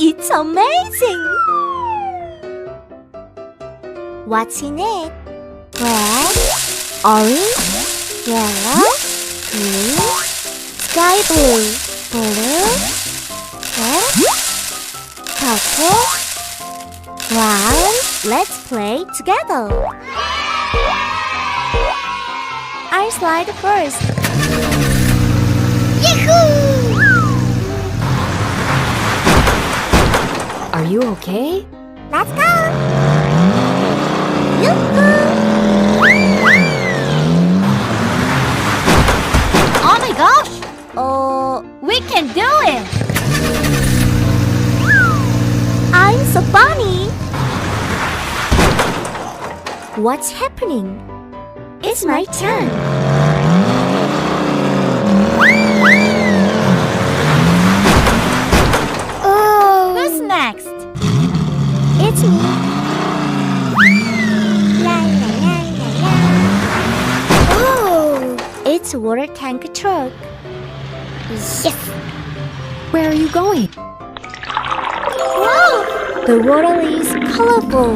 it's amazing! What's in it? Red, orange, yellow, green, sky blue, blue, red, purple, brown. Let's play together. I'll slide first. Yahoo! Are you okay? Let's go! Yoo-hoo! Oh my gosh! We can do it! I'm so funny! What's happening? It's my turn! Oh! Who's next? It's me! La la la la la! Oh! It's a water tank truck! Yes! Where are you going? Wow! The water is colorful!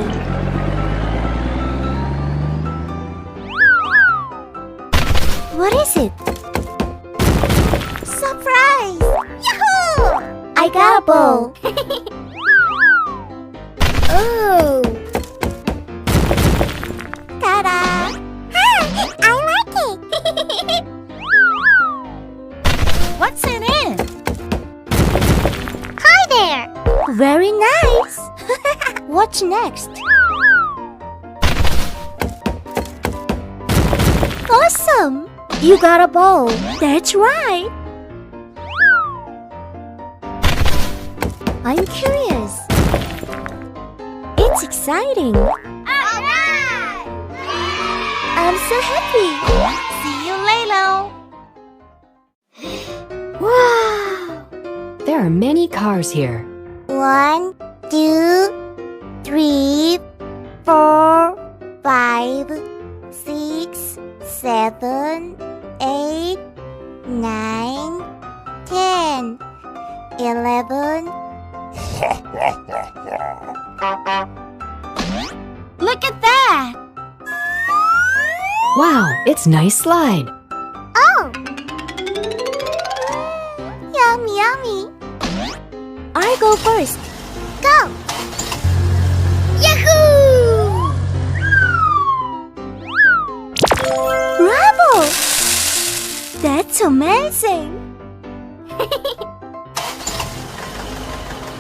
What is it? Surprise! Yahoo! I got a ball! Oh! Ta-da! Hi! I like it! What's in it? Hi there! Very nice! What's next? Awesome! You got a ball! That's right! I'm curious. It's exciting! Alright! I'm so happy! See you later! Wow! There are many cars here. 1, 2, 3, 4, 5, 6, 7, 8, 9, 10, 11. Look at that! Wow, it's nice slide. Oh! Yummy, yummy! I go first. Go! Yahoo! Bravo! That's amazing!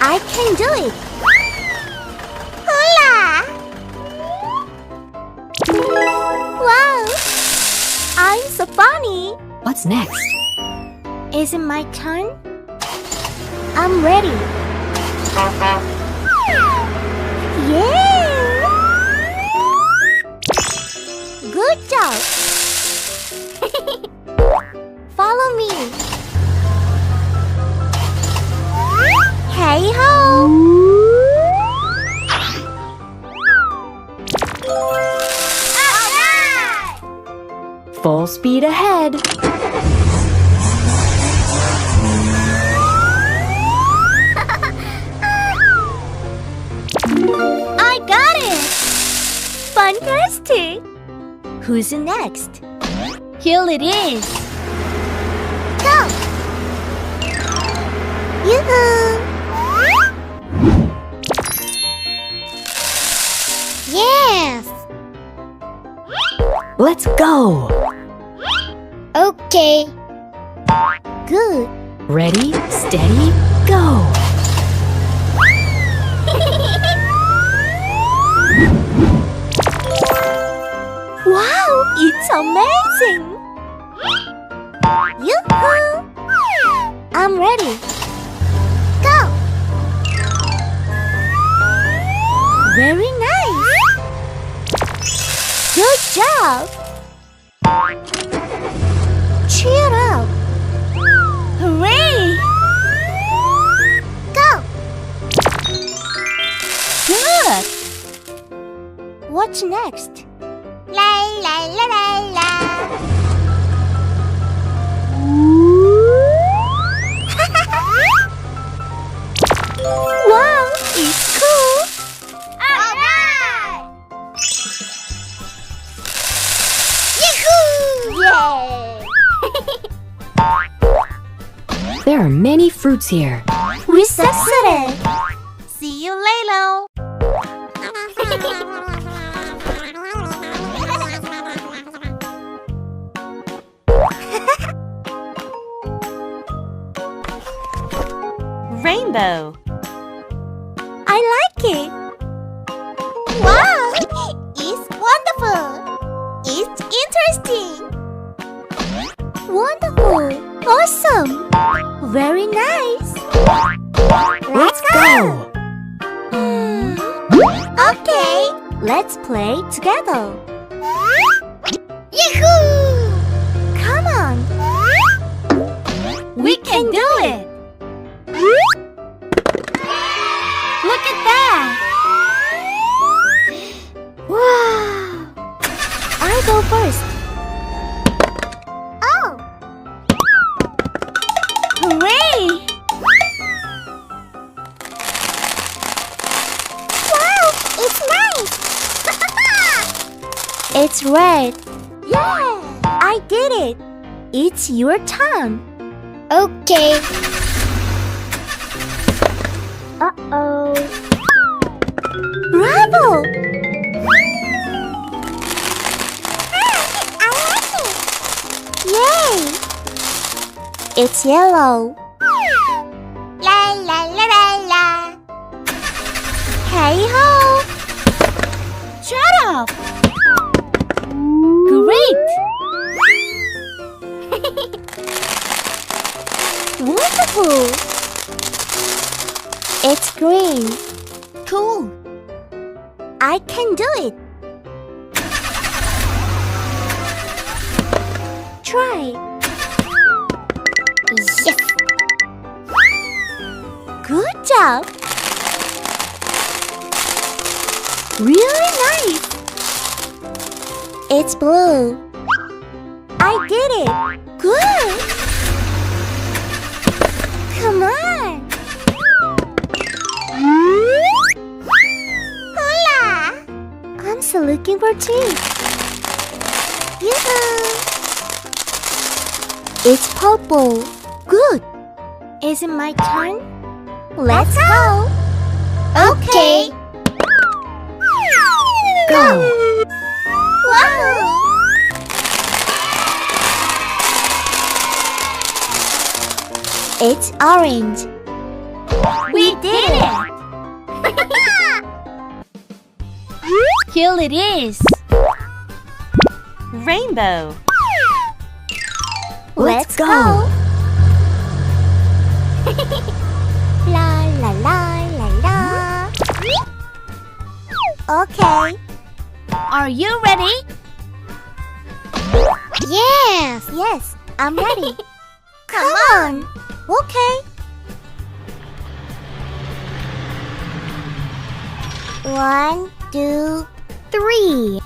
I can do it! Hola! Wow! I'm so funny! What's next? Is it my turn? I'm ready! Yeah! Good job! Follow me! Hey ho! Alright! Full speed ahead. I got it! Fantastic! Who's next? Here it is! Go! Yoo-hoo! Yes! Let's go. Okay. Good. Ready, steady, go. Wow, it's amazing! Yoo-hoo! I'm ready. Go! Very nice! Good job! Cheer up! Hooray! Go! Good! What's next? La la la la la! Wow! It's cool. Alright! Yay! There are many fruits here. We succeeded. See you later. Rainbow. I like it. Wow! It's wonderful. It's interesting. Wonderful. Awesome. Very nice. Let's go! Okay. Let's play together. Yahoo! Come on. We can do it. Look at that. Wow. I'll go first. Oh! Hooray! Wow, it's nice. It's red. Yeah! I did it. It's your turn. Okay. Uh-oh. Bravo! I like it. Yay! It's yellow. La la la la la. Hey ho! Shut up. Great. Wonderful! It's green. Cool. I can do it. Try. Yes. Good job. Really nice. It's blue. I did it. Good. Come on. Hola. I'm still looking for trees. Yoo-hoo. It's purple. Good. Is it my turn? Let's go. Okay. Go! Wow. It's orange. We did it. Here it is. Rainbow. Let's go! La la la la la. Okay. Are you ready? Yes. Yes, I'm ready. Come on. Okay. 1, 2, 3.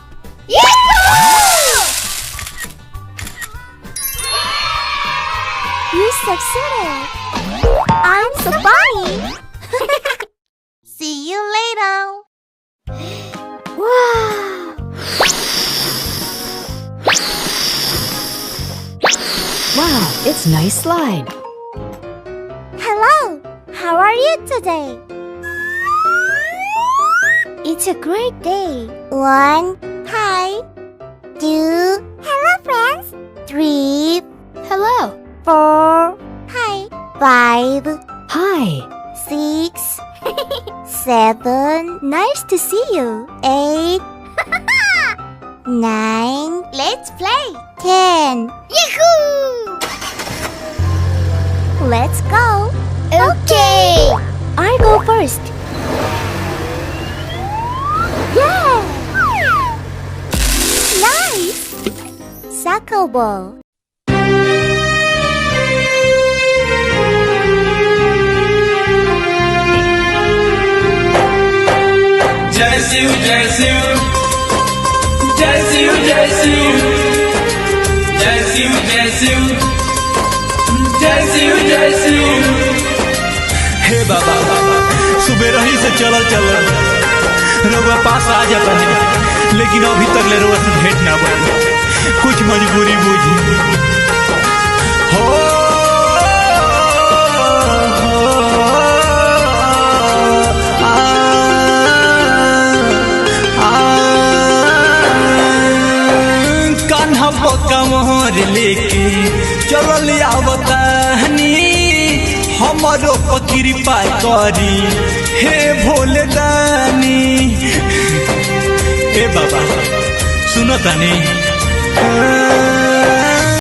You succeeded. I'm so funny. See you later. Wow. Wow, it's nice slide. Hello. How are you today? It's a great day. 1. Hi. 2. Hello, friends. 3. Hello. 4. Hi. 5. Hi. 6. 7. Nice to see you. 8. 9. Let's play. 10. Yahoo! Let's go. Okay. I go first. Yeah! Nice! Soccer ball. जय शिव जय शिव जय शिव जय शिव जय शिव जय शिव जय शिव जय शिव हे बाबा सुबह रही से चलल चलल रउआ पास आ जाता है, लेकिन अभी तक ले रउआ से भेंट ना भइल। कुछ मजबूरी बुझी हो। कान्हा पक्का मोहर लेके चलल आवतानी, हमारो कृपा करी हे भोले दानी। ए बाबा सुनो तनी